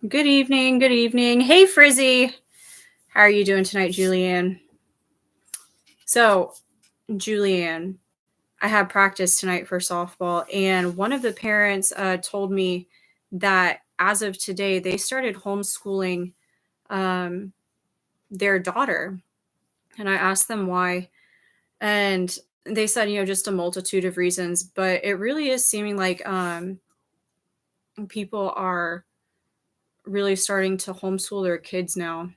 Good evening. Good evening. Hey, Frizzy. How are you doing tonight, Julianne? So, Julianne, I had practice tonight for softball, and one of the parents told me that as of today, they started homeschooling um, their daughter. And I asked them why. And they said, just a multitude of reasons, but it really is seeming like people are really starting to homeschool their kids now.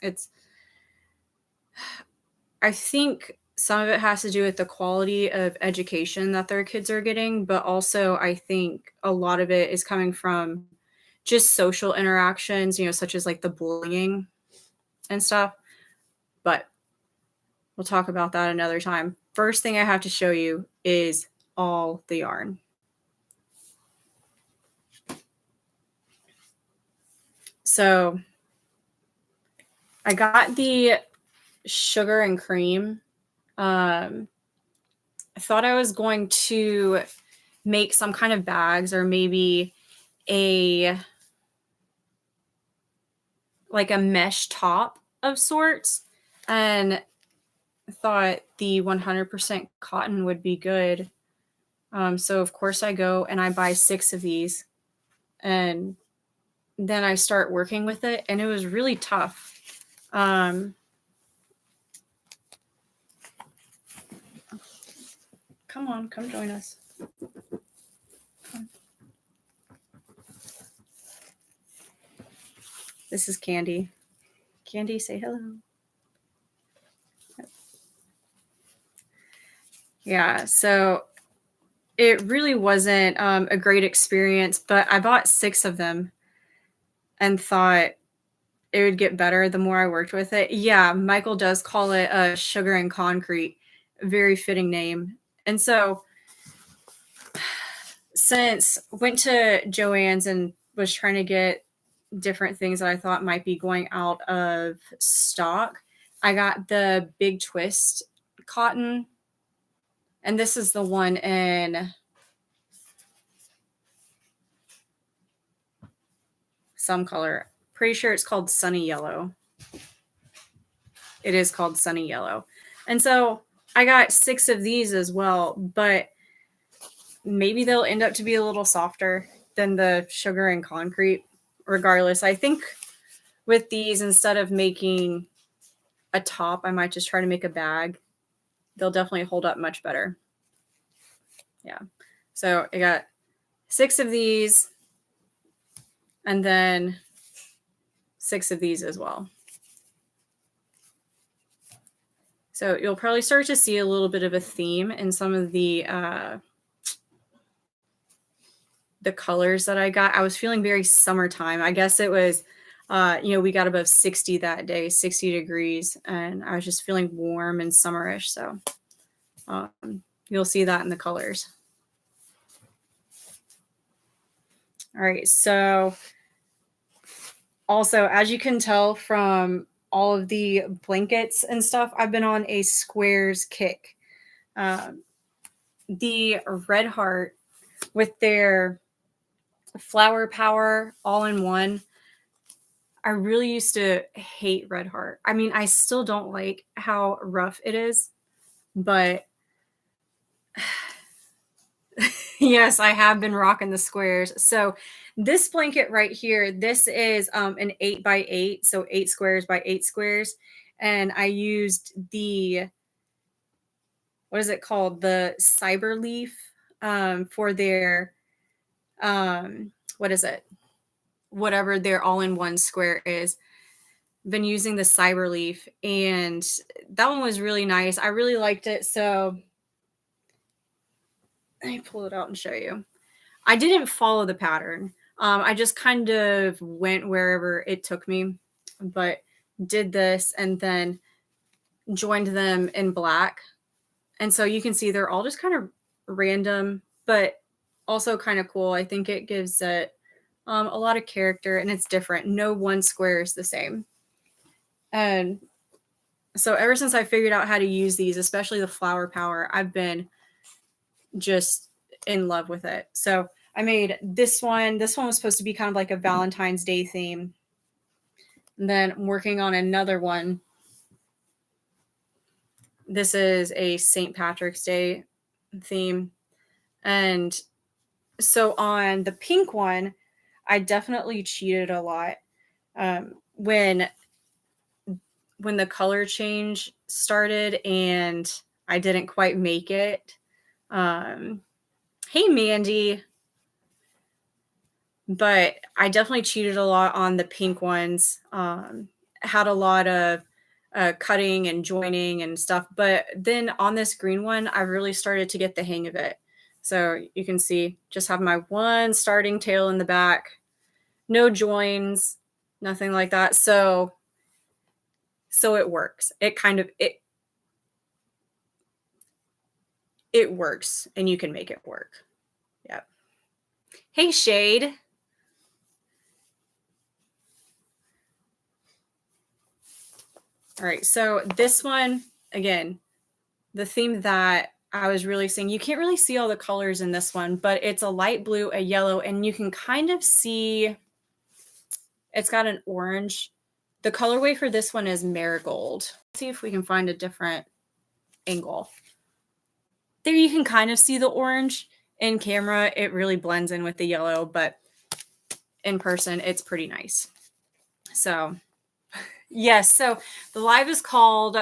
It's I think some of it has to do with the quality of education that their kids are getting, but also I think a lot of it is coming from just social interactions, such as like the bullying and stuff. But we'll talk about that another time. First thing I have to show you is all the yarn. So I got the sugar and cream. I thought I was going to make some kind of bags or maybe a mesh top of sorts, and thought the 100% cotton would be good. So of course I go and I buy 6 of these, and then I start working with it, and it was really tough. Come on, come join us. This is Candy. Candy, say hello. Yeah, so it really wasn't a great experience, but I bought 6 of them and thought it would get better the more I worked with it. Yeah, Michael does call it sugar and concrete. Very fitting name. And so since went to JOANN's and was trying to get different things that I thought might be going out of stock, I got the Big Twist cotton. And this is the one in some color. Pretty sure it's called Sunny Yellow. It is called Sunny Yellow. And so I got 6 of these as well, but maybe they'll end up to be a little softer than the sugar and concrete. Regardless, I think with these, instead of making a top, I might just try to make a bag. They'll definitely hold up much better. Yeah. So I got 6 of these and then 6 of these as well. So you'll probably start to see a little bit of a theme in some of the colors that I got. I was feeling very summertime. I guess it was, we got above 60 that day, 60 degrees, and I was just feeling warm and summerish. So you'll see that in the colors. All right. So also, as you can tell from all of the blankets and stuff, I've been on a squares kick. The Red Heart with their flower power all in one. I really used to hate Red Heart. I mean, I still don't like how rough it is, but yes, I have been rocking the squares. So this blanket right here, this is an 8x8, so 8 squares by 8 squares. And I used the, what is it called? The cyber leaf for their, what is it? Whatever their all-in-one square is. Been using the cyber leaf, and that one was really nice. I really liked it. So let me pull it out and show you. I didn't follow the pattern. I just kind of went wherever it took me, but did this and then joined them in black. And so you can see they're all just kind of random, but also kind of cool. I think it gives it a lot of character, and it's different. No one square is the same. And so ever since I figured out how to use these, especially the flower power, I've been just in love with it. So I made this one. This one was supposed to be kind of like a Valentine's Day theme. And then I'm working on another one. This is a St. Patrick's Day theme. And so on the pink one, I definitely cheated a lot. When the color change started and I didn't quite make it. Hey, Mandy. But I definitely cheated a lot on the pink ones. Had a lot of cutting and joining and stuff. But then on this green one, I really started to get the hang of it. So you can see, just have my one starting tail in the back, no joins, nothing like that. So it works. It works, and you can make it work. Yep. Hey, Shade. All right, so this one, again, the theme that I was really seeing, you can't really see all the colors in this one, but it's a light blue, a yellow, and you can kind of see it's got an orange. The colorway for this one is marigold. Let's see if we can find a different angle. There you can kind of see the orange. In camera, it really blends in with the yellow, but in person, it's pretty nice. So yes, so the live is called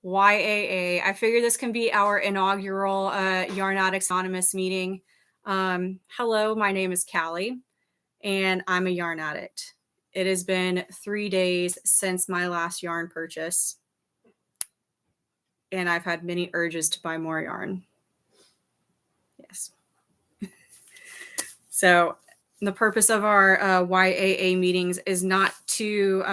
YAA. I figure this can be our inaugural Yarn Addicts Anonymous meeting. Hello, my name is Callie, and I'm a yarn addict. It has been 3 days since my last yarn purchase, and I've had many urges to buy more yarn. Yes. So the purpose of our YAA meetings is not to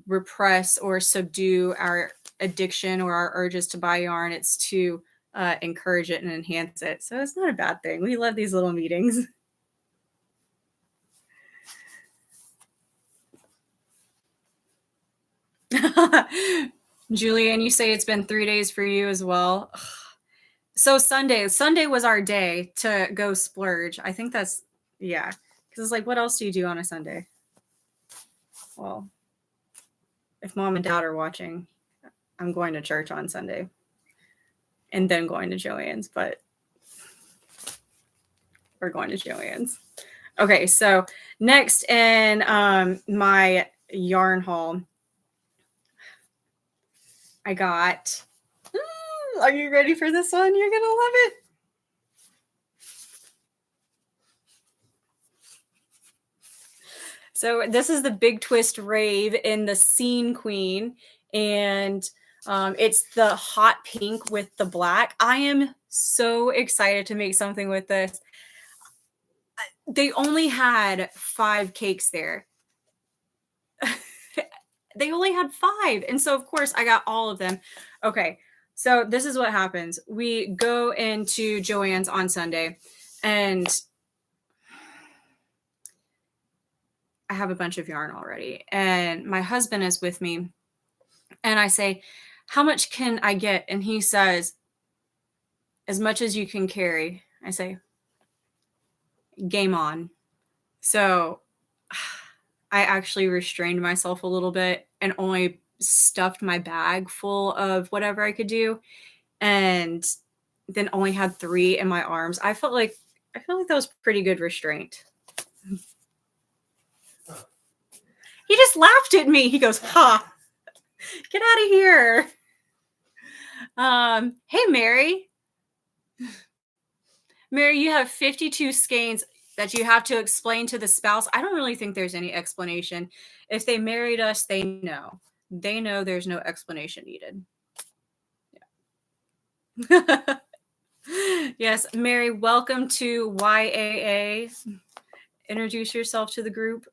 repress or subdue our addiction or our urges to buy yarn. It's to encourage it and enhance it. So it's not a bad thing. We love these little meetings. Julianne, you say it's been 3 days for you as well. So Sunday was our day to go splurge. I think that's, yeah. Because it's like, what else do you do on a Sunday? Well, if mom and dad are watching, I'm going to church on Sunday and then going to JOANN's, but we're going to JOANN's. Okay, so next in my yarn haul, I got, are you ready for this one? You're going to love it. So this is the Big Twist Rave in the Scene Queen, and it's the hot pink with the black. I am so excited to make something with this. They only had 5 cakes there. They only had 5. And so, of course, I got all of them. Okay, so this is what happens. We go into JOANN's on Sunday, and I have a bunch of yarn already. And my husband is with me. And I say, how much can I get? And he says, as much as you can carry. I say, game on. So I actually restrained myself a little bit and only stuffed my bag full of whatever I could do, and then only had 3 in my arms. I felt like that was pretty good restraint. He just laughed at me. He goes, "Ha, get out of here." Hey, Mary. Mary, you have 52 skeins that you have to explain to the spouse. I don't really think there's any explanation. If they married us, they know. They know there's no explanation needed. Yeah. Yes, Mary, welcome to YAA. Introduce yourself to the group.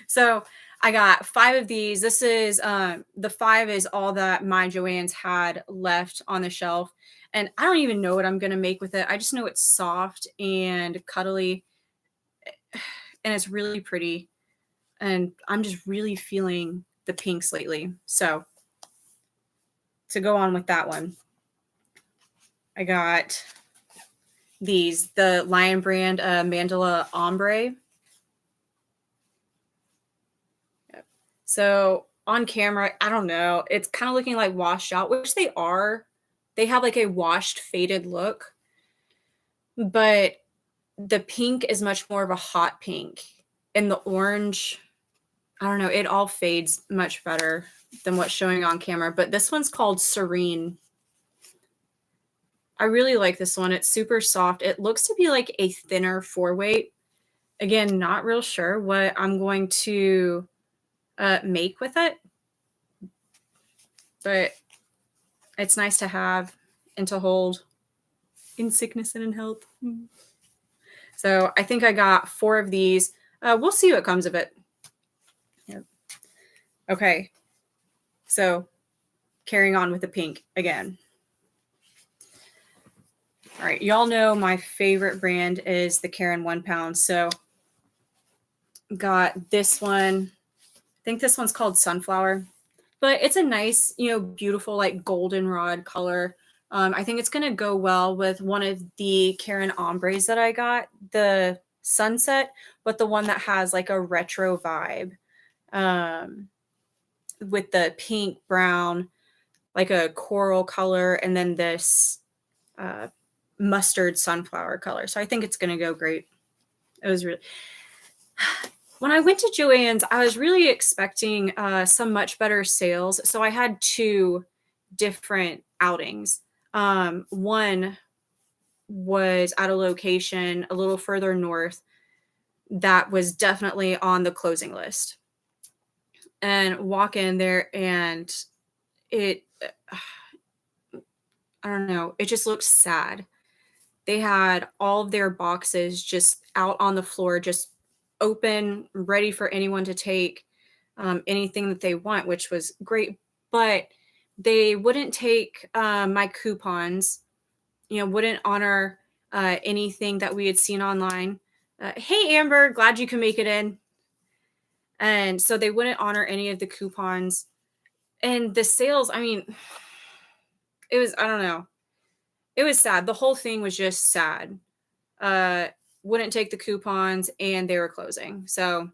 So I got 5 of these. This is the 5 is all that my JOANN's had left on the shelf. And I don't even know what I'm going to make with it. I just know it's soft and cuddly, and it's really pretty. And I'm just really feeling the pinks lately. So to go on with that one, I got these, the Lion brand Mandala Ombre. Yep. So on camera, I don't know, it's kind of looking like washed out, which they are. They have like a washed, faded look, but the pink is much more of a hot pink, and the orange, I don't know, it all fades much better than what's showing on camera. But this one's called Serene. I really like this one. It's super soft. It looks to be like a thinner 4-weight. Again, not real sure what I'm going to make with it, but it's nice to have and to hold in sickness and in health. So I think I got 4 of these. We'll see what comes of it. Yep. Okay. So carrying on with the pink again. All right. Y'all know my favorite brand is the Caron 1 pound. So got this one. I think this one's called Sunflower, but it's a nice, beautiful, like goldenrod color. I think it's going to go well with one of the Caron ombres that I got, the Sunset, but the one that has like a retro vibe, with the pink, brown, like a coral color, and then this mustard sunflower color. So I think it's going to go great. It was really... When I went to JOANN's, I was really expecting some much better sales. So I had 2 different outings. One was at a location a little further north that was definitely on the closing list. And walk in there and it, I don't know, it just looked sad. They had all of their boxes just out on the floor, just open, ready for anyone to take anything that they want, which was great. But they wouldn't take my coupons, wouldn't honor anything that we had seen online. Hey, Amber, glad you can make it in. And so they wouldn't honor any of the coupons. And the sales, I mean, it was, I don't know. It was sad. The whole thing was just sad. Wouldn't take the coupons and they were closing. So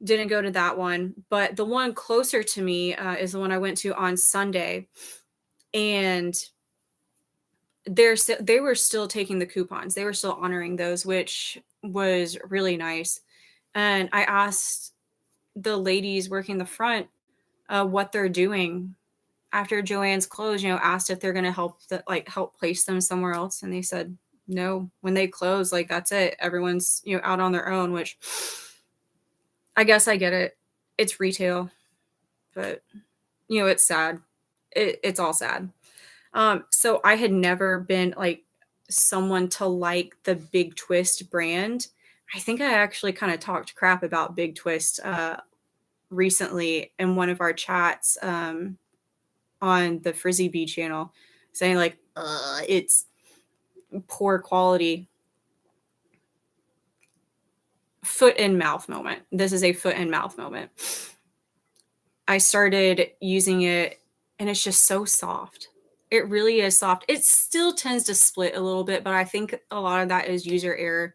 didn't go to that one. But the one closer to me is the one I went to on Sunday. And they were still taking the coupons. They were still honoring those, which was really nice. And I asked the ladies working the front what they're doing after JOANN's closed, asked if they're going to help place them somewhere else. And they said, no, when they close, like, that's it. Everyone's, out on their own, which I guess I get it. It's retail, but it's sad. It's all sad. So I had never been like someone to like the Big Twist brand. I think I actually kind of talked crap about Big Twist recently in one of our chats on the Frizzy Bee channel, saying like, it's poor quality. Foot in mouth moment. This is a foot in mouth moment. I started using it and it's just so soft. It really is soft. It still tends to split a little bit, but I think a lot of that is user error.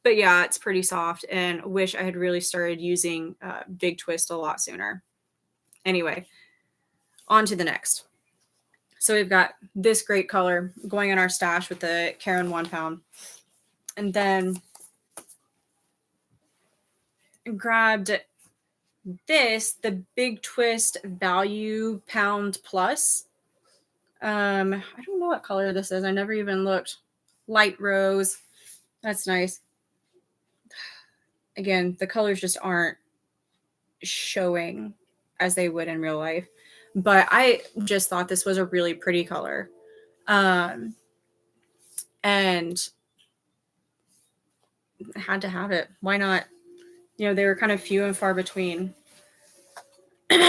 But yeah, it's pretty soft, and wish I had really started using Big Twist a lot sooner. Anyway, on to the next. So we've got this great color going in our stash with the Caron 1 pound. And then grabbed this, the Big Twist Value Pound Plus. I don't know what color this is. I never even looked. Light rose. That's nice. Again, the colors just aren't showing as they would in real life. But I just thought this was a really pretty color. And I had to have it. Why not? They were kind of few and far between. All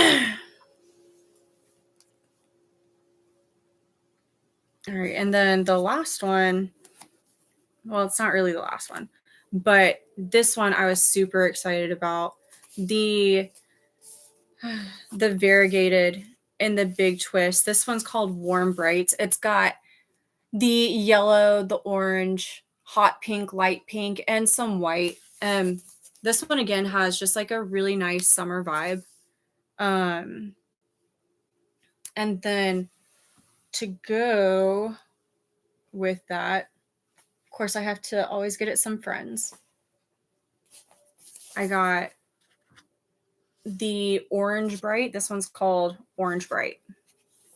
right. And then the last one, well, it's not really the last one, but this one I was super excited about. The variegated in the Big Twist. This one's called Warm Brights. It's got the yellow, the orange, hot pink, light pink, and some white. This one again has just like a really nice summer vibe. And then to go with that, of course, I have to always get it some friends. I got the Orange Bright. This one's called Orange Bright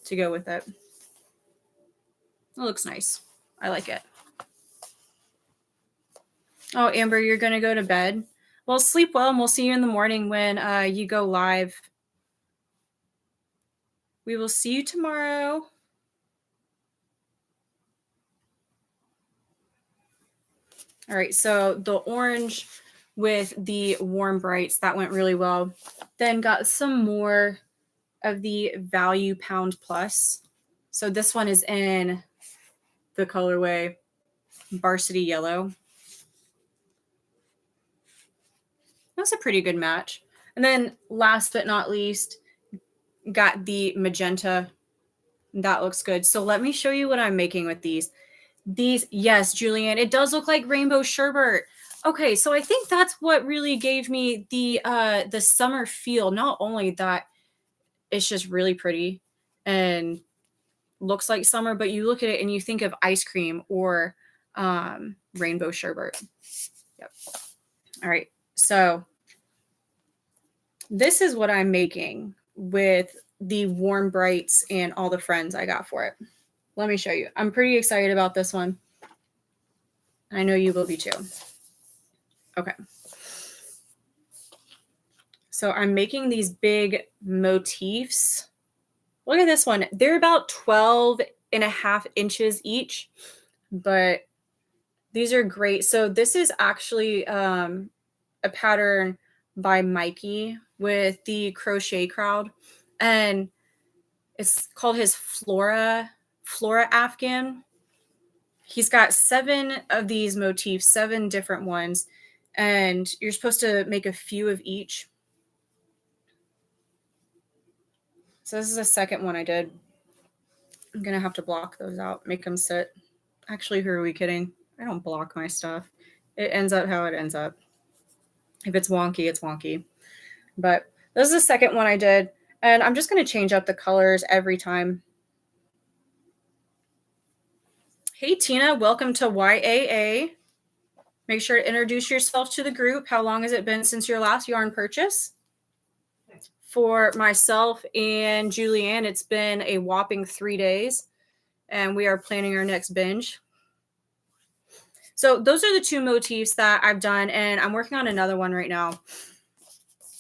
to go with it. It looks nice. I like it. Oh, Amber, you're going to go to bed? Well, sleep well, and we'll see you in the morning when you go live. We will see you tomorrow. All right, so the orange with the warm brights, that went really well. Then got some more of the Value Pound Plus. So this one is in the colorway Varsity Yellow. That's a pretty good match. And then last but not least, got the magenta. That looks good. So let me show you what I'm making with these. These, yes, Julianne, it does look like rainbow sherbet. Okay, so I think that's what really gave me the summer feel. Not only that it's just really pretty and looks like summer, but you look at it and you think of ice cream or rainbow sherbet. Yep. All right, so this is what I'm making with the warm brights and all the friends I got for it. Let me show you. I'm pretty excited about this one. I know you will be too. Okay. So I'm making these big motifs. Look at this one. They're about 12.5 inches each, but these are great. So this is actually a pattern by Mikey with the Crochet Crowd, and it's called his Flora Afghan. He's got 7 of these motifs, 7 different ones, and you're supposed to make a few of each. So this is the second one I did. I'm gonna have to block those out, make them sit. Actually, who are we kidding? I don't block my stuff. It ends up how it ends up. If it's wonky, it's wonky. But this is the second one I did, and I'm just gonna change up the colors every time. Hey, Tina, welcome to YAA. Make sure to introduce yourself to the group. How long has it been since your last yarn purchase? For myself and Julianne, it's been a whopping 3 days, and we are planning our next binge. So those are the 2 motifs that I've done, and I'm working on another one right now.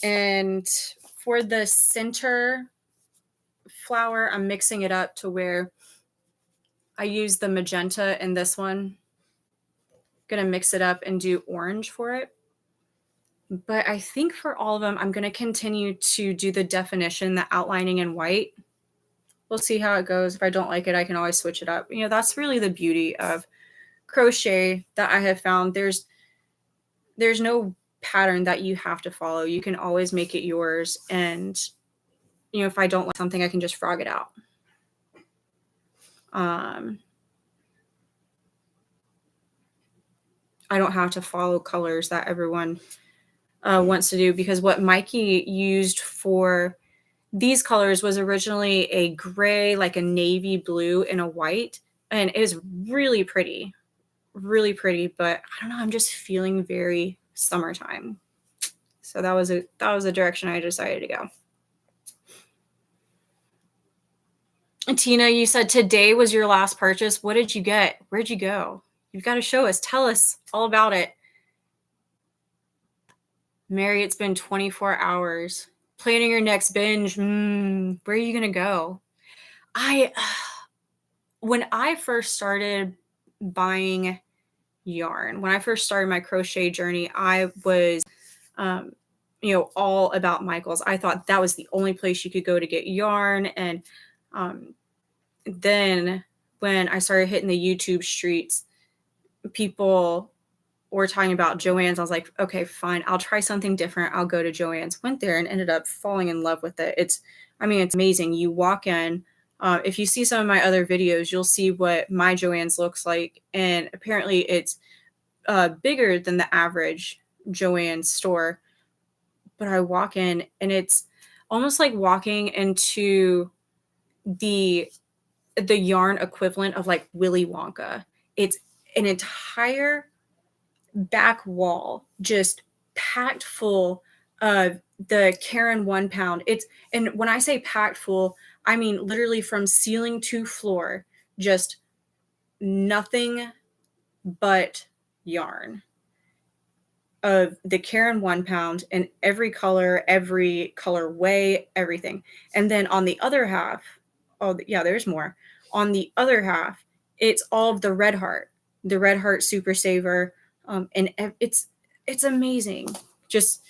And for the center flower, I'm mixing it up to where I use the magenta in this one. Gonna mix it up and do orange for it. But I think for all of them, I'm gonna continue to do the definition, the outlining in white. We'll see how it goes. If I don't like it, I can always switch it up. You know, that's really the beauty of crochet that I have found. There's no pattern that you have to follow. You can always make it yours. And, you know, if I don't like something, I can just frog it out. I don't have to follow colors that everyone wants to do, because what Mikey used for these colors was originally a gray, like a navy blue and a white, and it was really pretty, but I don't know, I'm just feeling very summertime. So that was a direction I decided to go. And Tina, you said today was your last purchase. What did you get? Where'd you go? You've got to show us. Tell us all about it. Mary, it's been 24 hours. Planning your next binge. Where are you going to go? When I first started buying yarn, when I first started my crochet journey, I was, all about Michael's. I thought that was the only place you could go to get yarn. And then when I started hitting the YouTube streets, people were talking about JOANN's. I was like, okay, fine. I'll try something different. I'll go to JOANN's. Went there and ended up falling in love with it. It's amazing. You walk in, If you see some of my other videos, you'll see what my JOANN's looks like. And apparently it's bigger than the average JOANN store. But I walk in and it's almost like walking into the yarn equivalent of like Willy Wonka. It's an entire back wall just packed full of the Karen 1 pound. And when I say packed full, I mean literally from ceiling to floor, just nothing but yarn of the Karen 1 pound in every colorway, everything. And then on the other half, oh yeah, there's more. On the other half, it's all of the Red Heart Super Saver, and it's amazing. Just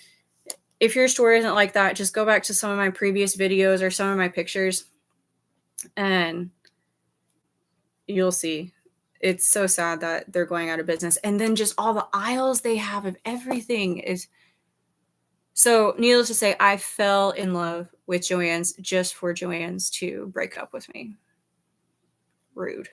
if your store isn't like that, just go back to some of my previous videos or some of my pictures, and you'll see. It's so sad that they're going out of business. And then just all the aisles they have of everything is. So needless to say, I fell in love with JOANN's just for JOANN's to break up with me. Rude.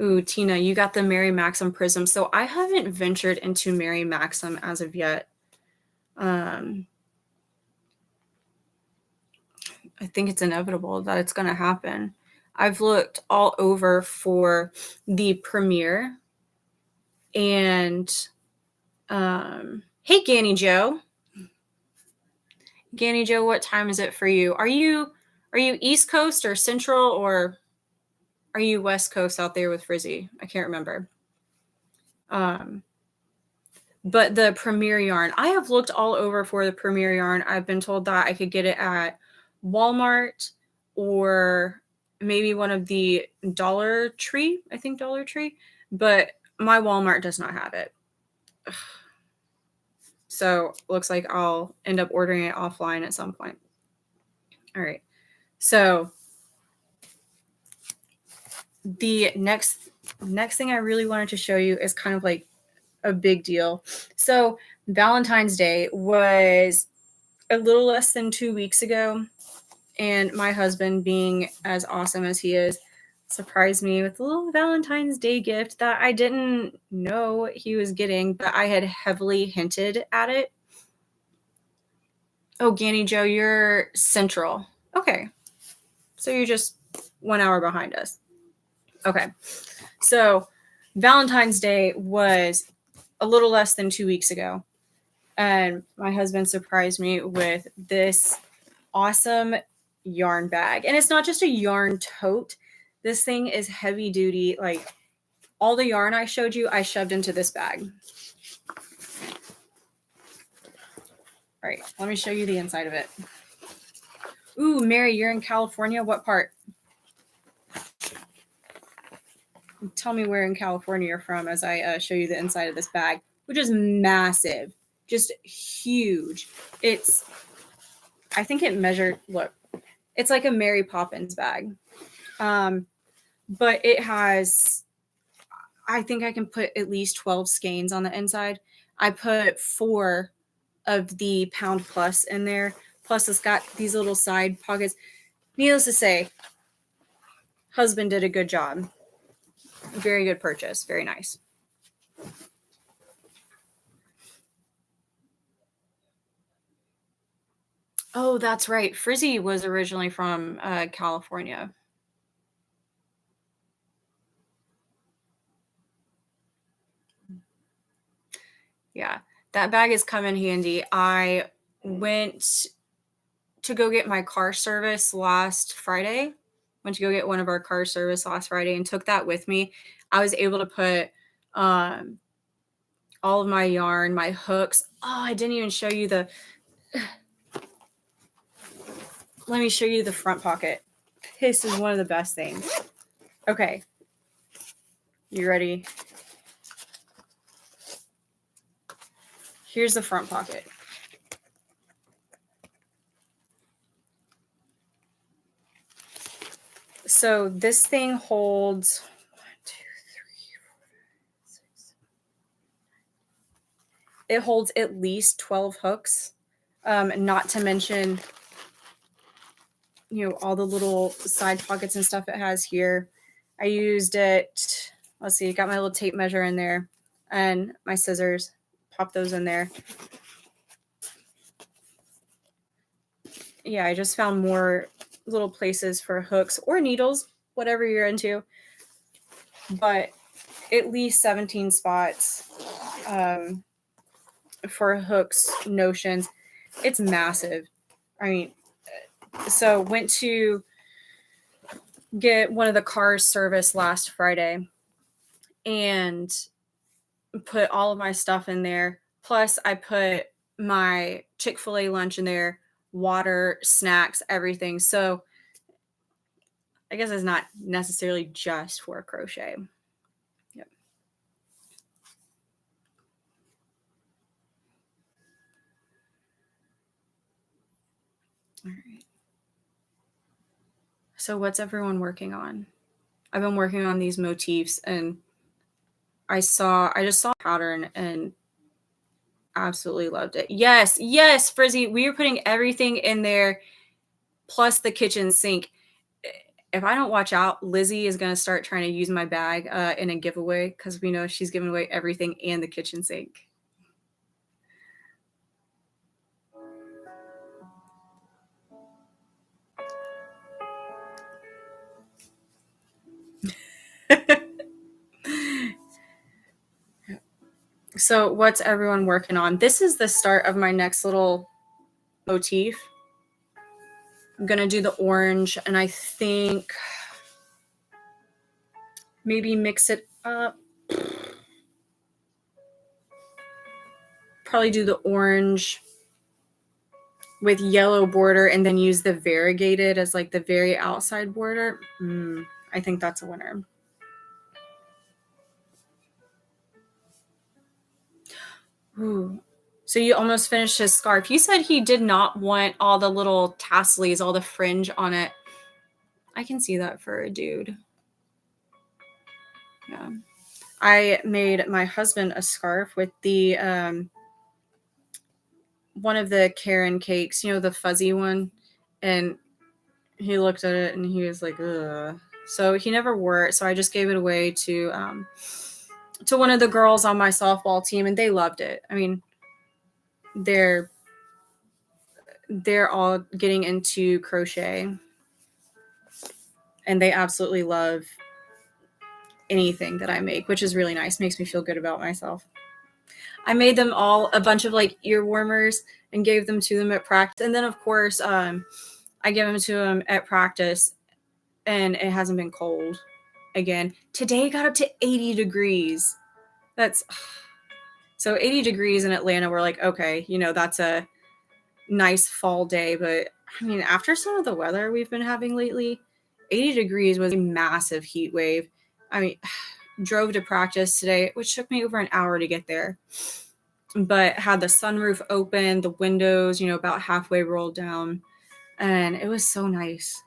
Ooh, Tina, you got the Mary Maxim Prism. So I haven't ventured into Mary Maxim as of yet. I think it's inevitable that it's going to happen. I've looked all over for the premiere. And hey, Ganny Joe. Ganny Joe, what time is it for you? Are you East Coast or Central, or are you West Coast out there with Frizzy? I can't remember. But the premiere yarn, I have looked all over for the premiere yarn. I've been told that I could get it at Walmart or maybe one of the Dollar Tree, but my Walmart does not have it. Ugh. So looks like I'll end up ordering it offline at some point. All right. So the next thing I really wanted to show you is kind of like a big deal. So Valentine's Day was a little less than 2 weeks ago, and my husband, being as awesome as he is, surprised me with a little Valentine's Day gift that I didn't know he was getting, but I had heavily hinted at it. Oh, Ganny Joe, you're Central. Okay. So you're just 1 hour behind us. Okay. So Valentine's Day was a little less than 2 weeks ago, and my husband surprised me with this awesome yarn bag. And it's not just a yarn tote. This thing is heavy duty. Like all the yarn I showed you, I shoved into this bag. All right, let me show you the inside of it. Ooh, Mary, you're in California. What part? Tell me where in California you're from as I show you the inside of this bag, which is massive, just huge. I think it measured, look, it's like a Mary Poppins bag. But it has, I think I can put at least 12 skeins on the inside. I put 4 of the Pound Plus in there. Plus it's got these little side pockets. Needless to say, husband did a good job. Very good purchase. Very nice. Oh, that's right. Frizzy was originally from California. Yeah, that bag has come in handy. I went to go get my car service last Friday. Went to go get one of our car service last Friday and took that with me. I was able to put all of my yarn, my hooks. Oh, I didn't even show you the. Let me show you the front pocket. This is one of the best things. Okay. You ready? Here's the front pocket. So this thing holds 1, 2, 3, 4, 5, 6. It holds at least 12 hooks. Not to mention, all the little side pockets and stuff it has here. I used it. Let's see, got my little tape measure in there and my scissors. Pop those in there. Yeah, I just found more little places for hooks or needles, whatever you're into. But at least 17 spots for hooks, notions. It's massive. I mean, so went to get one of the cars serviced last Friday and put all of my stuff in there. Plus, I put my Chick-fil-A lunch in there, water, snacks, everything. So I guess it's not necessarily just for crochet. Yep. All right. So what's everyone working on? I've been working on these motifs, and I just saw a pattern and absolutely loved it. Yes, Frizzy, we were putting everything in there plus the kitchen sink. If I don't watch out, Lizzie is going to start trying to use my bag in a giveaway because we know she's giving away everything and the kitchen sink. So what's everyone working on? This is the start of my next little motif. I'm going to do the orange, and I think maybe mix it up. Probably do the orange with yellow border and then use the variegated as like the very outside border. I think that's a winner. Ooh. So you almost finished his scarf. You said he did not want all the little tassels, all the fringe on it. I can see that for a dude. Yeah. I made my husband a scarf with the one of the Karen cakes, the fuzzy one, and he looked at it and he was like, ugh. So he never wore it. So I just gave it away to one of the girls on my softball team, and they loved it. I mean, they're all getting into crochet, and they absolutely love anything that I make, which is really nice. Makes me feel good about myself. I made them all a bunch of like ear warmers and gave them to them at practice. And then of course, I give them to them at practice, and it hasn't been cold again. Today got up to 80 degrees. That's so 80 degrees in Atlanta. We're like, okay, that's a nice fall day. But I mean, after some of the weather we've been having lately, 80 degrees was a massive heat wave. I mean, drove to practice today, which took me over an hour to get there, but had the sunroof open, the windows, about halfway rolled down, and it was so nice.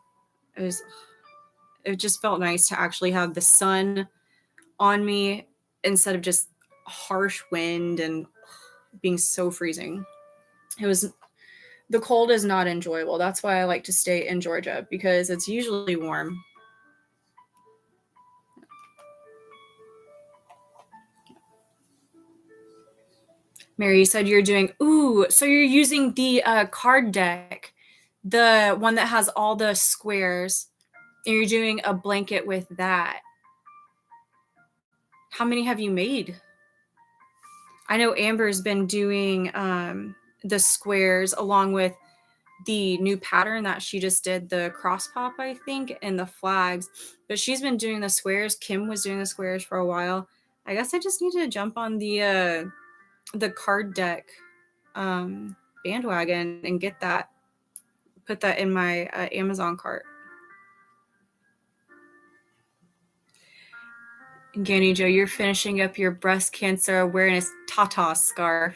It just felt nice to actually have the sun on me instead of just harsh wind and being so freezing. The cold is not enjoyable. That's why I like to stay in Georgia, because it's usually warm. Mary, you said you're doing, so you're using the card deck, the one that has all the squares, and you're doing a blanket with that. How many have you made? I know Amber's been doing the squares along with the new pattern that she just did, the cross pop, I think, and the flags. But she's been doing the squares. Kim was doing the squares for a while. I guess I just need to jump on the card deck bandwagon and get that, put that in my Amazon cart. Ganny Joe, you're finishing up your breast cancer awareness Tata scarf.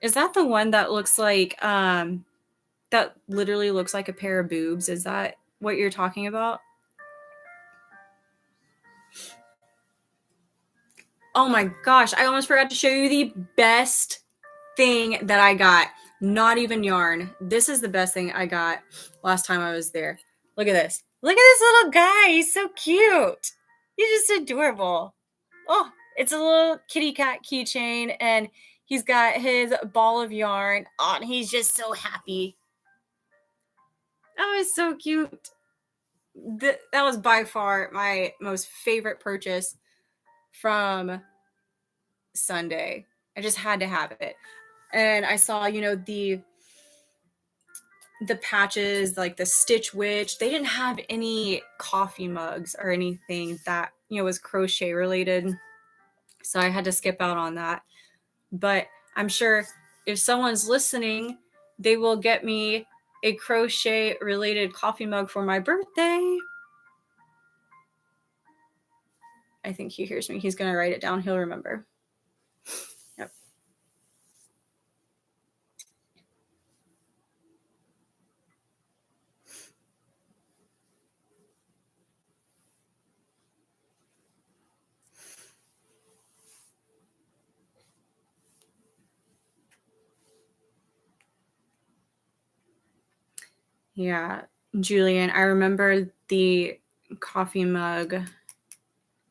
Is that the one that looks like that literally looks like a pair of boobs? Is that what you're talking about? Oh my gosh, I almost forgot to show you the best thing that I got. Not even yarn. This is the best thing I got last time I was there. Look at this. Look at this little guy. He's so cute. He's just adorable. Oh, it's a little kitty cat keychain, and he's got his ball of yarn. Oh, and he's just so happy. Oh, it's so cute. That was by far my most favorite purchase from Sunday. I just had to have it. And I saw, the patches, like the Stitch Witch. They didn't have any coffee mugs or anything that, was crochet related. So I had to skip out on that. But I'm sure if someone's listening, they will get me a crochet related coffee mug for my birthday. I think he hears me. He's going to write it down. He'll remember. Yep. Yeah, Julian, I remember the coffee mug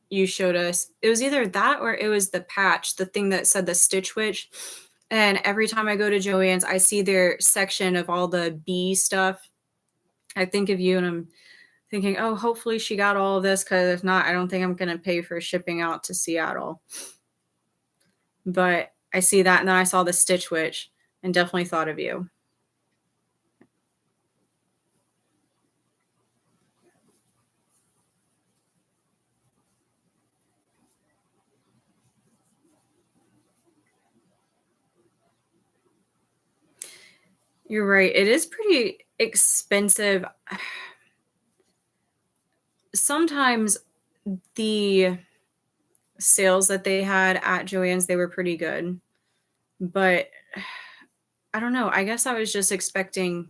you showed us. It was either that or it was the patch, the thing that said the Stitch Witch. And every time I go to JOANN's, I see their section of all the bee stuff. I think of you and I'm thinking, oh, hopefully she got all of this, because if not, I don't think I'm going to pay for shipping out to Seattle. But I see that, and then I saw the Stitch Witch and definitely thought of you. You're right. It is pretty expensive. Sometimes the sales that they had at JOANN's, they were pretty good. But I don't know. I guess I was just expecting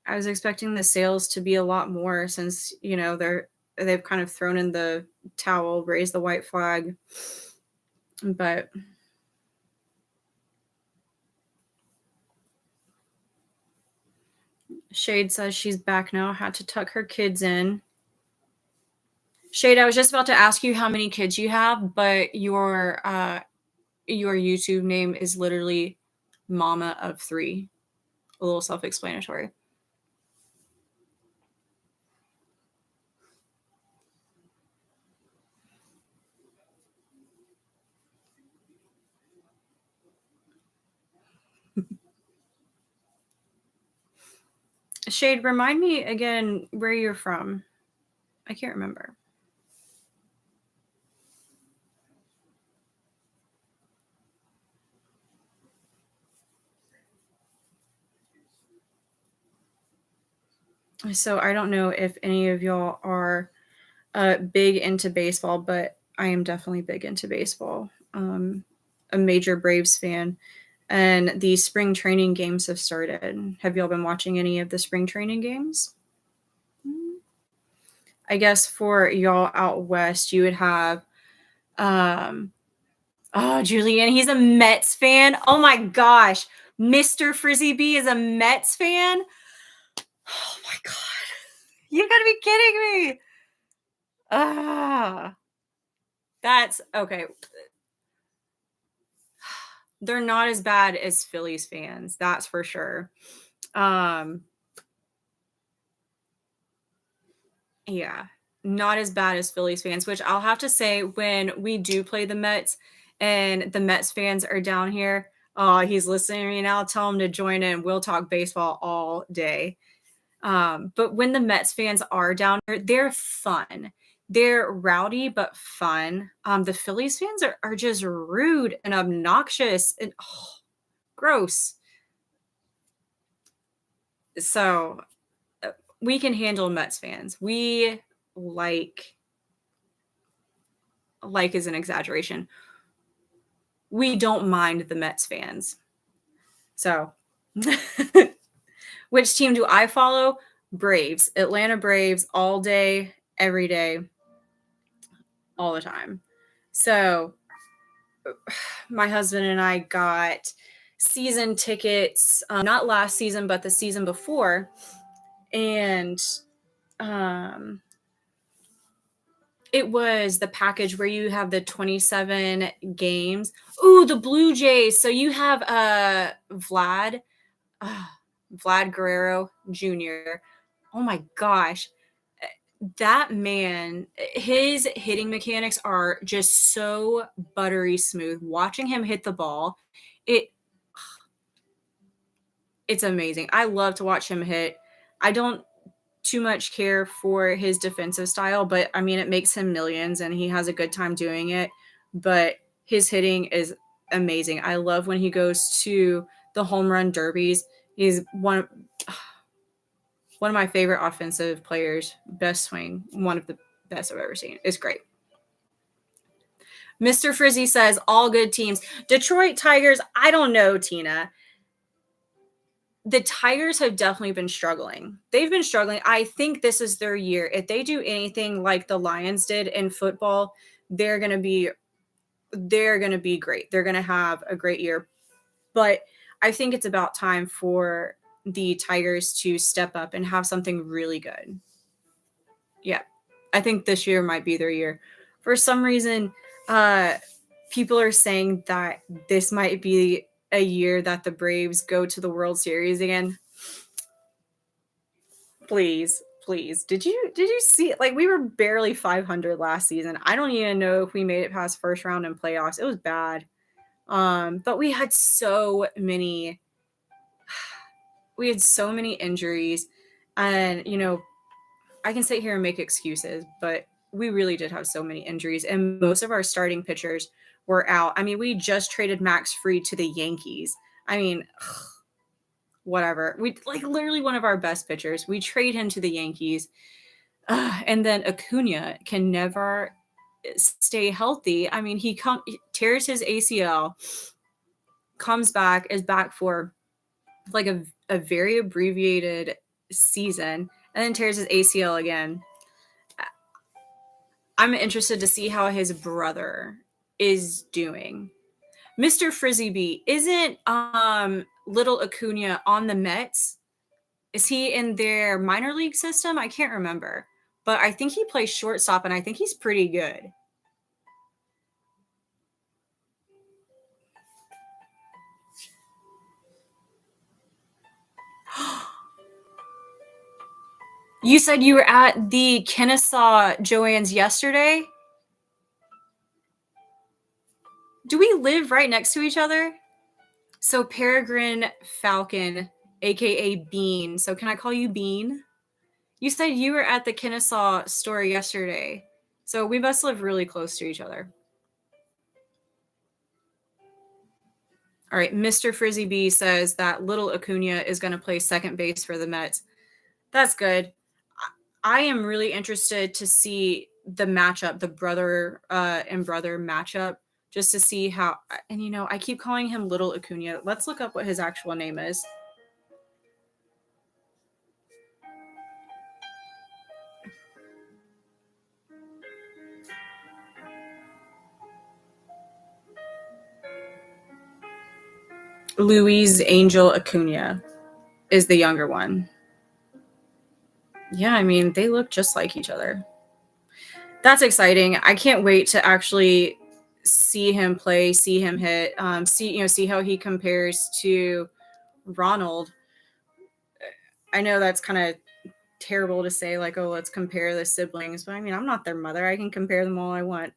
the sales to be a lot more, since, they've kind of thrown in the towel, raised the white flag. But Shade says she's back now. Had to tuck her kids in. Shade, I was just about to ask you how many kids you have, but your YouTube name is literally Mama of 3. A little self-explanatory. Shade, remind me again where you're from. I can't remember. So I don't know if any of y'all are big into baseball, but I am definitely big into baseball. A major Braves fan. And the spring training games have started. Have y'all been watching any of the spring training games? I guess for y'all out west, you would have, Julian, he's a Mets fan. Oh my gosh. Mr. Frizzy B is a Mets fan. Oh my God. You gotta be kidding me. That's okay. They're not as bad as Phillies fans, that's for sure. Yeah, not as bad as Phillies fans, which I'll have to say, when we do play the Mets and the Mets fans are down here, he's listening to me now, tell him to join in. We'll talk baseball all day. But when the Mets fans are down here, they're fun. They're rowdy but fun. The Phillies fans are just rude and obnoxious and gross. So we can handle Mets fans. We like is an exaggeration. We don't mind the Mets fans. So which team do I follow? Braves. Atlanta Braves all day, every day, all the time. So my husband and I got season tickets, not last season, but the season before. And it was the package where you have the 27 games. Ooh, the Blue Jays. So you have Vlad Guerrero Jr. Oh my gosh. That man, his hitting mechanics are just so buttery smooth. Watching him hit the ball, it's amazing. I love to watch him hit. I don't too much care for his defensive style, but I mean, it makes him millions and he has a good time doing it. But his hitting is amazing. I love when he goes to the home run derbies. He's one of my favorite offensive players. Best swing, one of the best I've ever seen. It's great. Mr. Frizzy says all good teams. Detroit Tigers, I don't know, Tina. The Tigers have definitely been struggling. They've been struggling. I think this is their year. If they do anything like the Lions did in football, they're going to be great. They're going to have a great year. But I think it's about time for the Tigers to step up and have something really good. Yeah. I think this year might be their year. For some reason, people are saying that this might be a year that the Braves go to the World Series again. Please. Did you see it? Like, we were barely 500 last season. I don't even know if we made it past first round in playoffs. It was bad. But we had so many injuries, and I can sit here and make excuses, but we really did have so many injuries, and most of our starting pitchers were out. I mean, we just traded Max Fried to the Yankees. I mean, whatever. We literally one of our best pitchers. We trade him to the Yankees, and then Acuna can never stay healthy. I mean, he tears his ACL, comes back, is back for a very abbreviated season, and then tears his ACL again. I'm interested to see how his brother is doing. Mr. Frizzy B, isn't little Acuna on the Mets? Is he in their minor league system? I can't remember. But I think he plays shortstop, and I think he's pretty good. You said you were at the Kennesaw JOANN's yesterday? Do we live right next to each other? So Peregrine Falcon, aka Bean. So can I call you Bean? You said you were at the Kennesaw store yesterday. So we must live really close to each other. All right, Mr. Frizzy B says that little Acuna is going to play second base for the Mets. That's good. I am really interested to see the matchup, the brother and brother matchup, just to see how. And I keep calling him little Acuna. Let's look up what his actual name is. Luis Angel Acuna is the younger one. Yeah, I mean, they look just like each other. That's exciting. I can't wait to actually see him play, see him hit, see how he compares to Ronald. I know that's kind of terrible to say, like, oh, let's compare the siblings, but I mean, I'm not their mother. I can compare them all I want.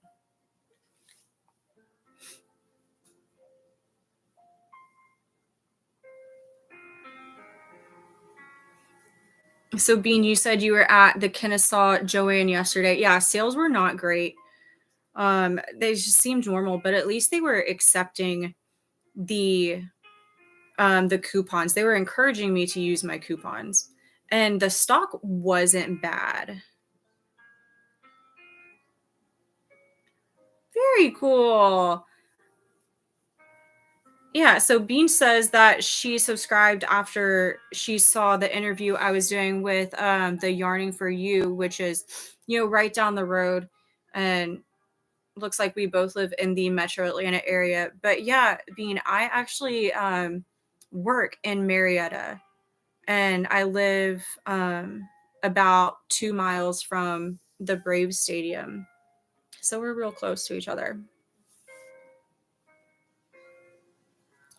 So, Bean, you said you were at the Kennesaw JOANN yesterday. Yeah, sales were not great. They just seemed normal, but at least they were accepting the coupons. They were encouraging me to use my coupons, and the stock wasn't bad. Very cool. Yeah, so Bean says that she subscribed after she saw the interview I was doing with the Yarning for You, which is, right down the road. And looks like we both live in the metro Atlanta area. But yeah, Bean, I actually work in Marietta, and I live about 2 miles from the Braves Stadium. So we're real close to each other.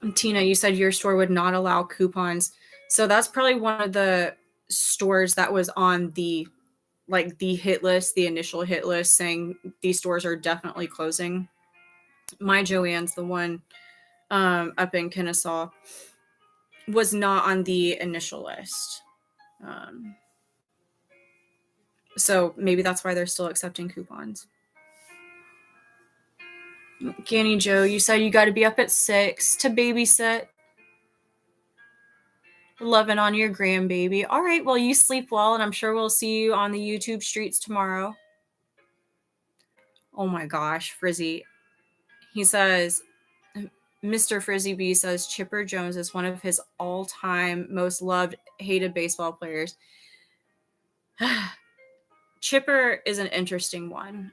And Tina, you said your store would not allow coupons. So that's probably one of the stores that was on the hit list, the initial hit list, saying these stores are definitely closing. My JOANN's, the one up in Kennesaw, was not on the initial list. So maybe that's why they're still accepting coupons. Ganny Joe, you said you got to be up at 6 to babysit. 11 on your grandbaby. All right, well, you sleep well, and I'm sure we'll see you on the YouTube streets tomorrow. Oh my gosh, Frizzy. He says, Mr. Frizzy B says Chipper Jones is one of his all-time most loved, hated baseball players. Chipper is an interesting one.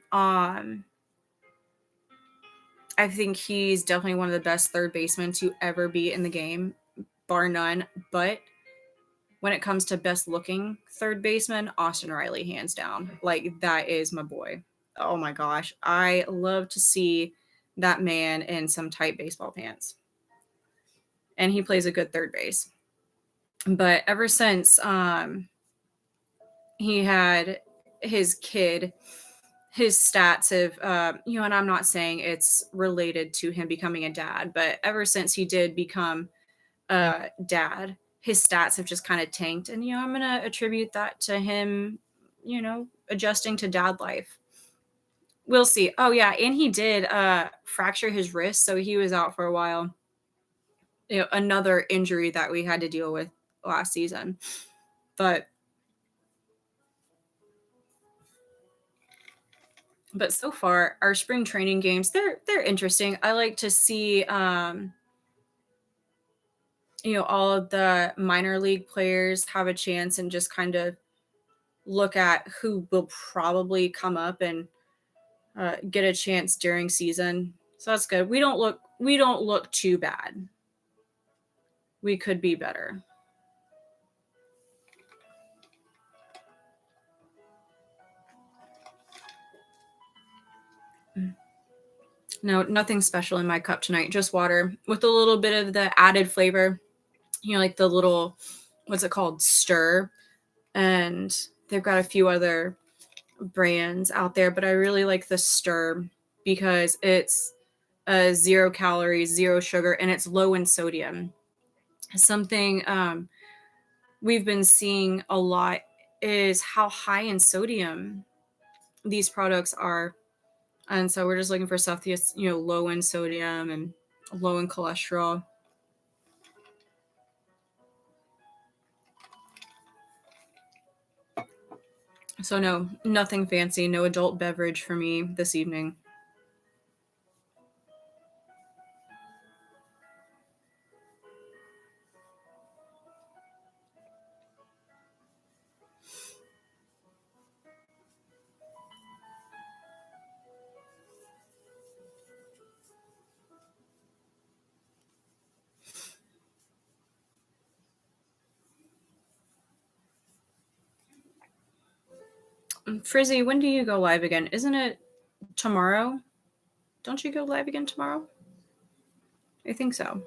I think he's definitely one of the best third basemen to ever be in the game, bar none. But when it comes to best looking third baseman, Austin Riley, hands down. Like, that is my boy. Oh my gosh. I love to see that man in some tight baseball pants. And he plays a good third base. But ever since he had his kid, his stats have, and I'm not saying it's related to him becoming a dad, but ever since he did become a dad, his stats have just kind of tanked. And, I'm going to attribute that to him, adjusting to dad life. We'll see. Oh, yeah. And he did fracture his wrist, so he was out for a while. Another injury that we had to deal with last season. But so far, our spring training games, they're interesting. I like to see all of the minor league players have a chance and just kind of look at who will probably come up and get a chance during season. So that's good. We don't look too bad. We could be better. No, nothing special in my cup tonight. Just water with a little bit of the added flavor. Like the little, what's it called? Stir. And they've got a few other brands out there, but I really like the Stir because it's 0 calories, 0 sugar, and it's low in sodium. Something we've been seeing a lot is how high in sodium these products are. And so we're just looking for stuff that's, low in sodium and low in cholesterol. So no, nothing fancy, no adult beverage for me this evening. Frizzy, when do you go live again? Isn't it tomorrow? Don't you go live again tomorrow? I think so.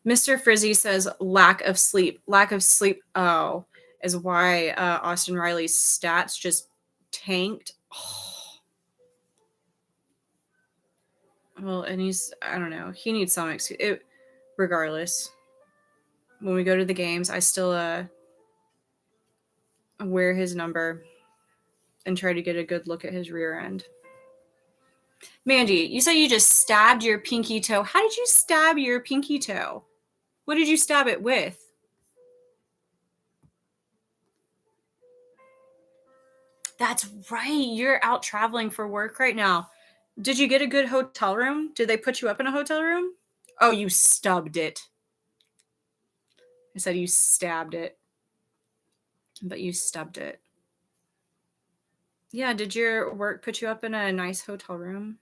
Mr. Frizzy says lack of sleep. Lack of sleep, is why Austin Riley's stats just tanked. Oh. Well, and I don't know. He needs some excuse. Regardless, when we go to the games, I still wear his number and try to get a good look at his rear end. Mandy, you said you just stabbed your pinky toe. How did you stab your pinky toe? What did you stab it with? That's right. You're out traveling for work right now. Did you get a good hotel room? Did they put you up in a hotel room? Oh, you stubbed it. I said you stabbed it, but you stubbed it. Yeah, did your work put you up in a nice hotel room?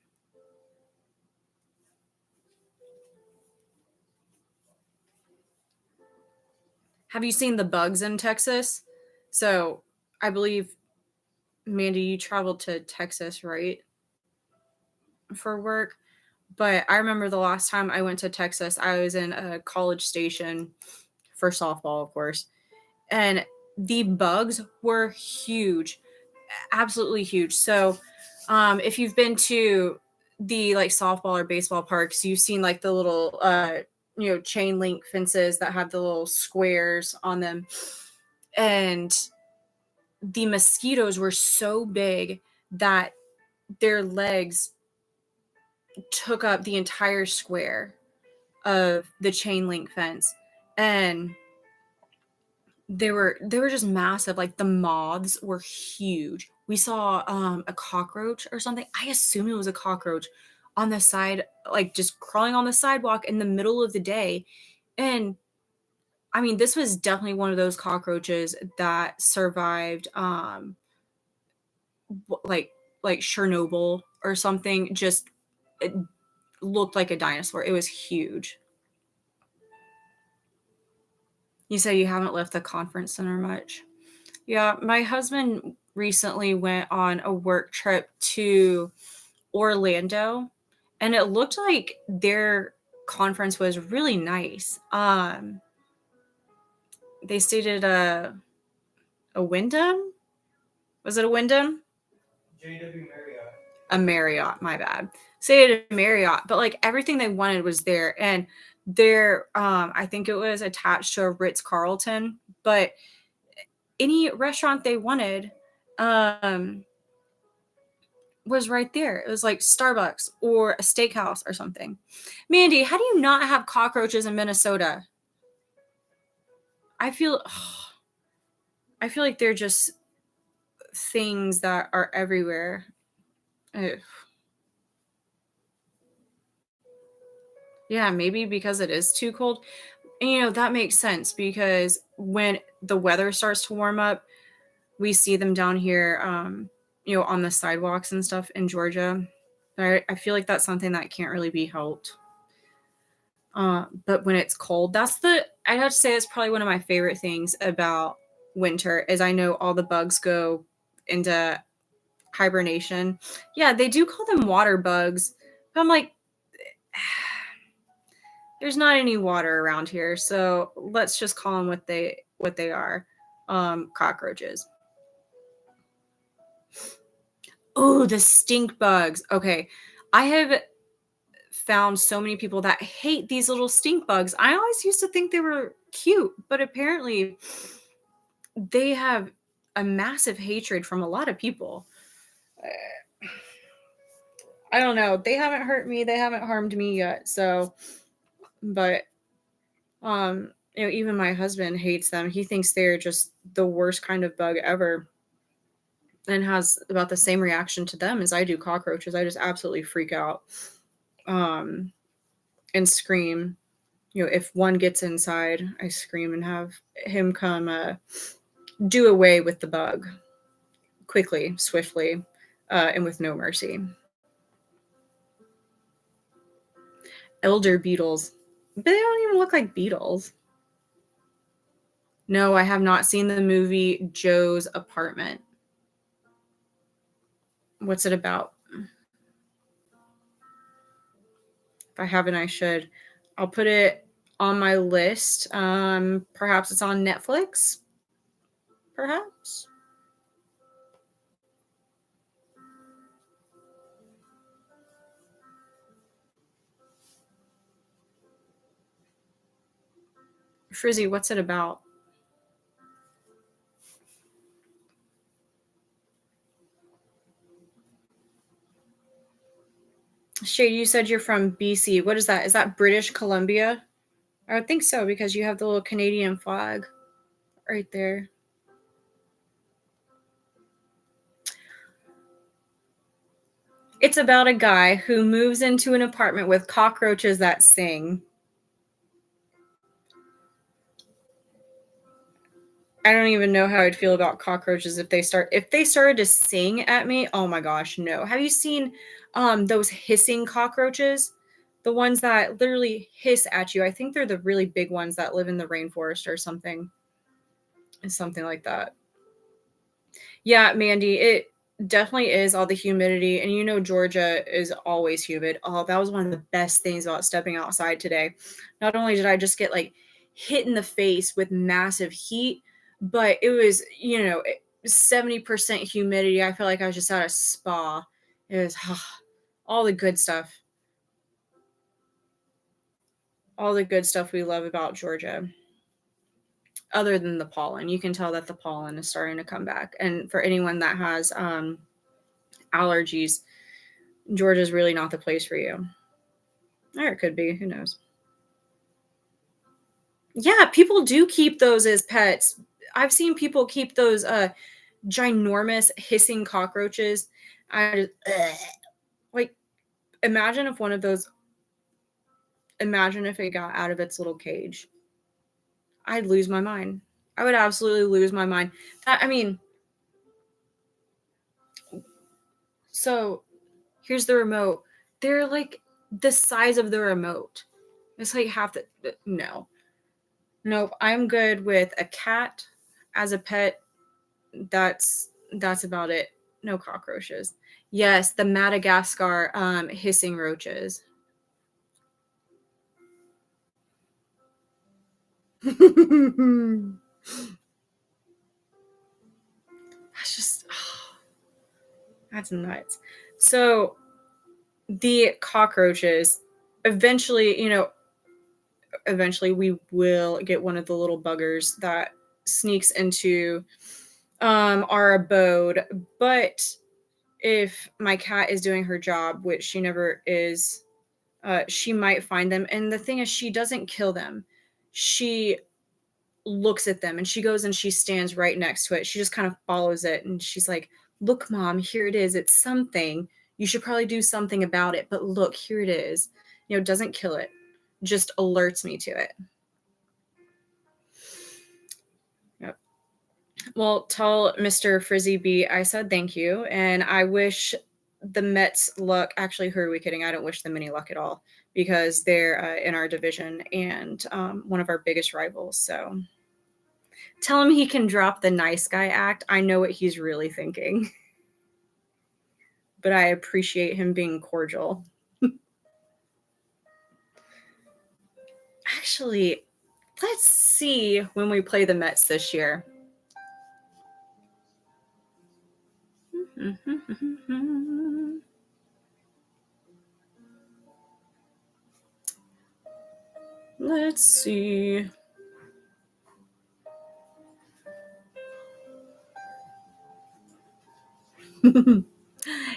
Have you seen the bugs in Texas? So, I believe, Mandy, you traveled to Texas, right? For work? But I remember the last time I went to Texas, I was in a college station for softball, of course. And the bugs were huge, absolutely huge. So, if you've been to the like softball or baseball parks, you've seen like the little, chain link fences that have the little squares on them. And the mosquitoes were so big that their legs took up the entire square of the chain link fence. And they were just massive. Like the moths were huge. We saw a cockroach or something. I assume it was a cockroach on the side, like just crawling on the sidewalk in the middle of the day. And I mean, this was definitely one of those cockroaches that survived like Chernobyl or something. Just it looked like a dinosaur. It was huge. You said you haven't left the conference center much. Yeah, my husband recently went on a work trip to Orlando, and it looked like their conference was really nice. They stayed at a Wyndham. Was it a Wyndham? JW Marriott. A Marriott, my bad. Stayed at a Marriott, but like everything they wanted was there, and their I think it was attached to a Ritz Carlton, but any restaurant they wanted um was right there. It was like Starbucks or a steakhouse or something. Mandy, how do you not have cockroaches in Minnesota? I feel I feel like they're just things that are everywhere. Ugh. Yeah, maybe because it is too cold. And, that makes sense because when the weather starts to warm up, we see them down here, on the sidewalks and stuff in Georgia. I feel like that's something that can't really be helped. But when it's cold, I'd have to say it's probably one of my favorite things about winter is I know all the bugs go into hibernation. Yeah, they do call them water bugs. But I'm like, there's not any water around here, so let's just call them what they are. Cockroaches. Oh, the stink bugs. Okay. I have found so many people that hate these little stink bugs. I always used to think they were cute, but apparently they have a massive hatred from a lot of people. I don't know. They haven't hurt me. They haven't harmed me yet. So, but even my husband hates them. He thinks they're just the worst kind of bug ever and has about the same reaction to them as I do cockroaches. I just absolutely freak out. And scream. If one gets inside, I scream and have him come do away with the bug quickly, swiftly, and with no mercy. Elder beetles. But they don't even look like beetles. No, I have not seen the movie Joe's Apartment. What's it about? If I haven't, I should. I'll put it on my list. Perhaps it's on Netflix. Perhaps. Frizzy, what's it about? Shade, you said you're from BC. What is that? Is that British Columbia? I would think so because you have the little Canadian flag right there. It's about a guy who moves into an apartment with cockroaches that sing. I don't even know how I'd feel about cockroaches if they started to sing at me. Oh my gosh, no. Have you seen those hissing cockroaches? The ones that literally hiss at you. I think they're the really big ones that live in the rainforest or something. Something like that. Yeah, Mandy, it definitely is all the humidity. And you know, Georgia is always humid. Oh, that was one of the best things about stepping outside today. Not only did I just get like hit in the face with massive heat, but it was, 70% humidity. I felt like I was just at a spa. It was all the good stuff. All the good stuff we love about Georgia. Other than the pollen, you can tell that the pollen is starting to come back. And for anyone that has allergies, Georgia's really not the place for you. Or it could be, who knows. Yeah, people do keep those as pets. I've seen people keep those ginormous hissing cockroaches. Like, imagine if it got out of its little cage. I'd lose my mind. I would absolutely lose my mind. So here's the remote. They're like the size of the remote. It's like half the. No. Nope. I'm good with a cat as a pet. That's about it. No cockroaches. Yes, the Madagascar hissing roaches. That's just that's nuts. So the cockroaches, eventually we will get one of the little buggers that sneaks into our abode. But if my cat is doing her job, which she never is, she might find them. And the thing is, she doesn't kill them. She looks at them and she goes and she stands right next to it. She just kind of follows it and she's like, look, Mom, here it is. It's something. You should probably do something about it. But look, here it is. Doesn't kill it. Just alerts me to it. Yep. Well, tell Mr. Frizzy B I said thank you. And I wish the Mets luck. Actually, who are we kidding? I don't wish them any luck at all because they're in our division and one of our biggest rivals. So tell him he can drop the nice guy act. I know what he's really thinking. But I appreciate him being cordial. Actually, let's see when we play the Mets this year. Let's see.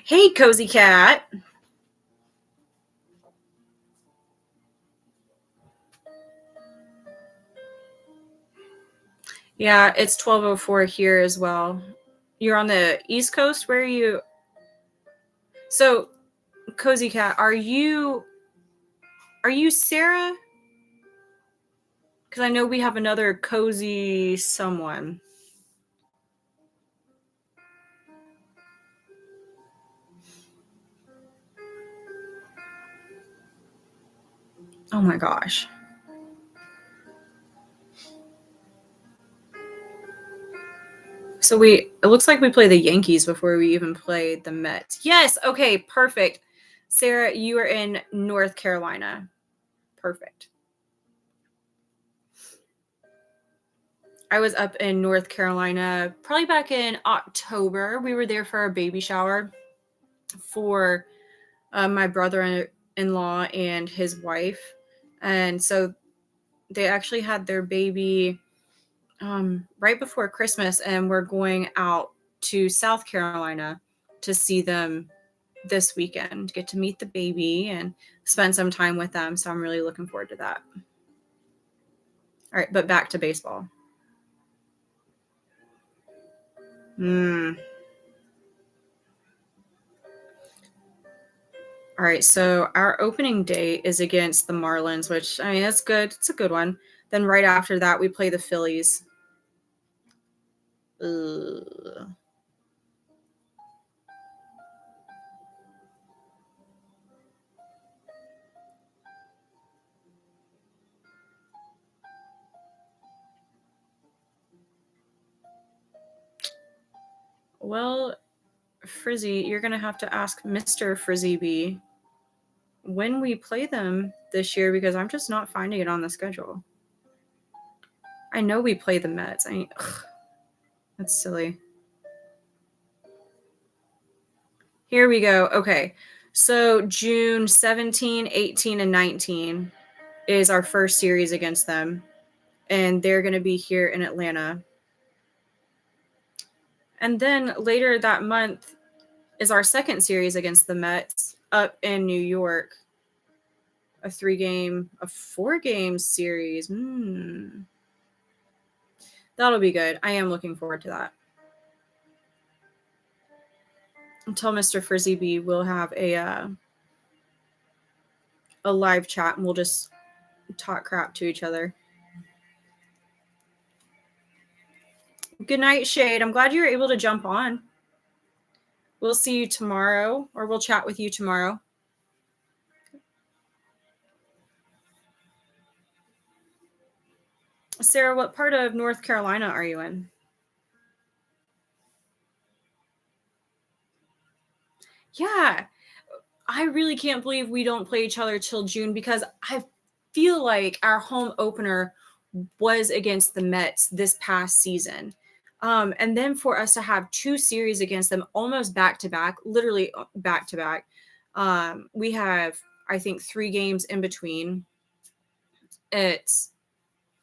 Hey, Cozy Cat. Yeah, it's 12:04 here as well. You're on the East Coast? Where are you? So, Cozy Cat, are you Sarah? Because I know we have another cozy someone. Oh my gosh. So it looks like we play the Yankees before we even play the Mets. Yes, okay, perfect. Sarah, you are in North Carolina. Perfect. I was up in North Carolina probably back in October. We were there for a baby shower for my brother-in-law and his wife. And so they actually had their baby right before Christmas, and we're going out to South Carolina to see them this weekend, get to meet the baby and spend some time with them. So I'm really looking forward to that. All right, but back to baseball. All right, so our opening day is against the Marlins, which, I mean, that's good. It's a good one. Then right after that, we play the Phillies. Ugh. Well, Frizzy, you're going to have to ask Mr. Frizzy B when we play them this year because I'm just not finding it on the schedule. I know we play the Mets. That's silly. Here we go. Okay. So June 17, 18, and 19 is our first series against them. And they're going to be here in Atlanta. And then later that month is our second series against the Mets up in New York. A 4-game series. That'll be good. I am looking forward to that. Until Mr. Frizzy B, we'll have a live chat and we'll just talk crap to each other. Good night, Shade. I'm glad you were able to jump on. We'll see you tomorrow, or we'll chat with you tomorrow. Sarah, what part of North Carolina are you in? Yeah, I really can't believe we don't play each other till June because I feel like our home opener was against the Mets this past season. And then for us to have 2 series against them almost back to back, literally back to back. We have, I think, 3 games in between. It's,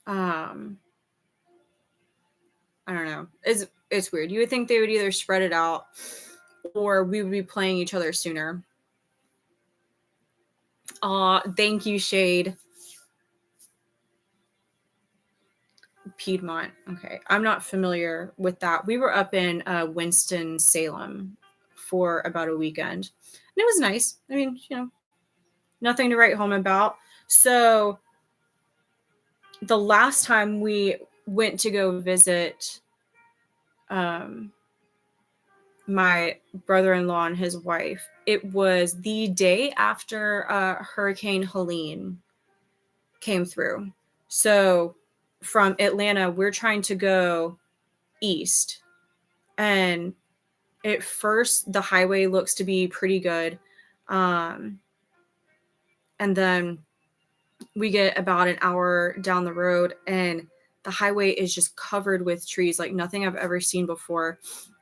I don't know. It's weird. You would think they would either spread it out or we would be playing each other sooner. Thank you, Shade. Piedmont. Okay. I'm not familiar with that. We were up in Winston-Salem for about a weekend. And it was nice. I mean, nothing to write home about. So the last time we went to go visit my brother-in-law and his wife, it was the day after Hurricane Helene came through. So from Atlanta, we're trying to go east. And at first, the highway looks to be pretty good. And then we get about an hour down the road and the highway is just covered with trees, like nothing I've ever seen before.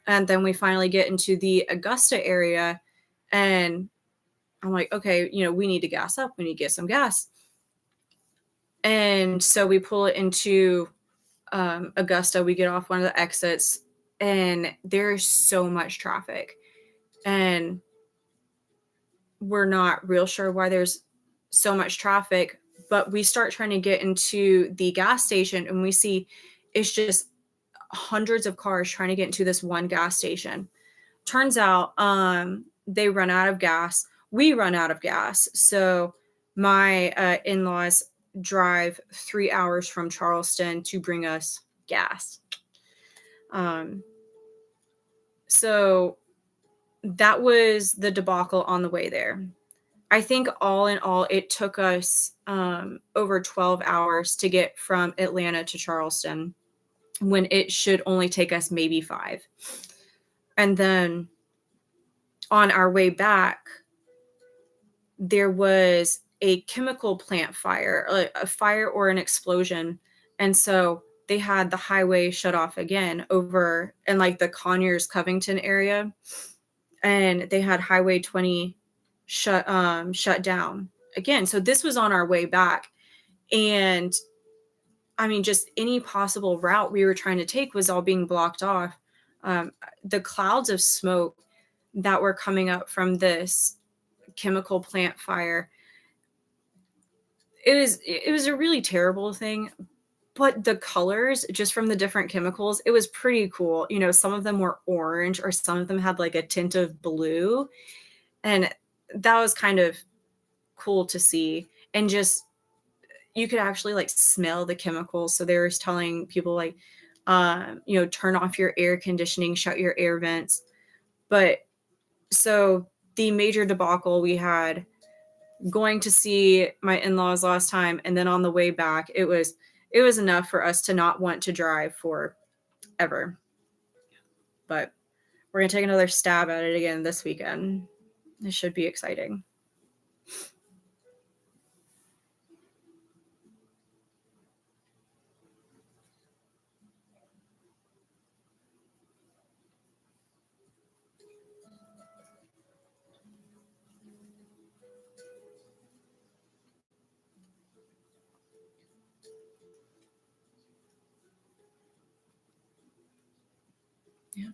And then we finally get into the Augusta area and I'm like, okay, we need to gas up. We need to get some gas. And so we pull it into Augusta. We get off one of the exits and there's so much traffic. And we're not real sure why there's so much traffic, but we start trying to get into the gas station and we see it's just hundreds of cars trying to get into this one gas station. Turns out they run out of gas. We run out of gas. So my in-laws drive 3 hours from Charleston to bring us gas. So that was the debacle on the way there. I think all in all, it took us over 12 hours to get from Atlanta to Charleston when it should only take us maybe 5. And then on our way back, there was a chemical plant fire, a fire or an explosion. And so they had the highway shut off again over in like the Conyers Covington area. And they had Highway 20 shut down again. So this was on our way back. And I mean, just any possible route we were trying to take was all being blocked off. The clouds of smoke that were coming up from this chemical plant fire, it was a really terrible thing, but the colors just from the different chemicals, it was pretty cool. Some of them were orange or some of them had like a tint of blue, and that was kind of cool to see. And just you could actually like smell the chemicals. So they were telling people like, Turn off your air conditioning, shut your air vents. But so the major debacle we had going to see my in-laws last time, and then on the way back, it was enough for us to not want to drive for ever. But we're going to take another stab at it again this weekend. This should be exciting. Yeah.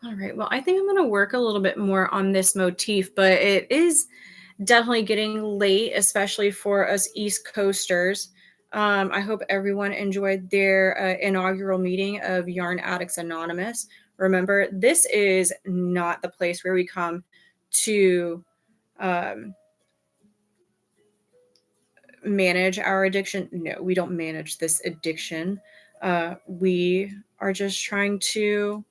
All right. Well, I think I'm going to work a little bit more on this motif, but it is definitely getting late, especially for us East Coasters. I hope everyone enjoyed their inaugural meeting of Yarn Addicts Anonymous. Remember, this is not the place where we come to manage our addiction. No, we don't manage this addiction. We are just trying to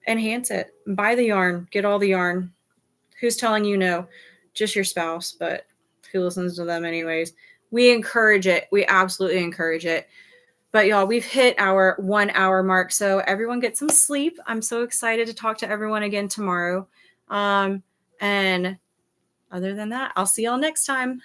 enhance it. Buy the yarn, get all the yarn. Who's telling you no? Just your spouse, but who listens to them anyways? We encourage it. We absolutely encourage it. But y'all, we've hit our 1 hour mark, so everyone get some sleep. I'm so excited to talk to everyone again tomorrow. And other than that, I'll see y'all next time.